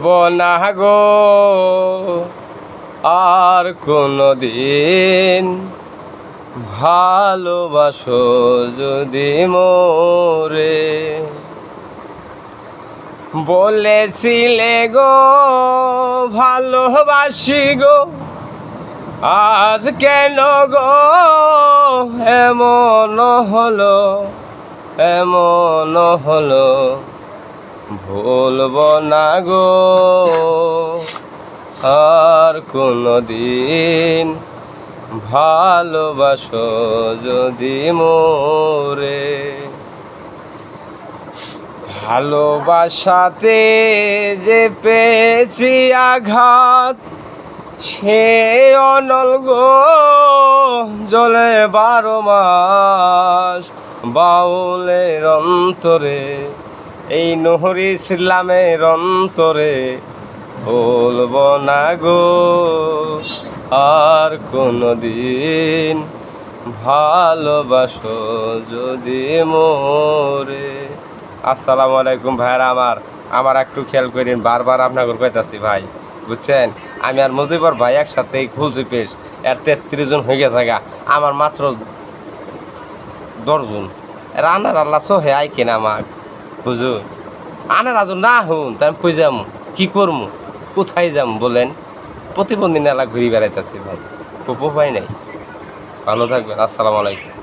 ভুলবো না গো আর কোনো দিন, ভালোবাসো যদি মোরে। বলেছিলে গো ভালোবাসি গো, আজ কেন গো এমন হলো, এমন হলো। ভুলবো না গো আর কোনো দিন, ভালোবাসো যদি মোরে। ভালোবাসাতে যে পেয়েছি আঘাত, সে অনল গো জ্বলে 12 মাস বাউলের অন্তরে, এই নূর ইসলামের অন্তরে। বলবো না গো আর কোনো দিন, ভালোবাসো যদি মোরে। আসসালামু আলাইকুম ভাইরা আমার একটু খেয়াল করেন, বারবার আপনাকে কইতাছি ভাই, বুঝছেন? আমি আর মজিবর ভাই একসাথে খুলছি পেশ, এর 33 জন হয়ে গেছে গা, আমার মাত্র 10 জন। রান্নার আল্লাহ সোহে আই কেনা আমাক, বুঝুন? আনার আজ না হুন তাই আমি কই যাম, কি করবো, কোথায় যাম বলেন? প্রতিবন্ধী নালা ঘুরি বেড়াইতেছি ভাই, খুব উপায় নাই। ভালো থাকবেন, আসসালামু আলাইকুম।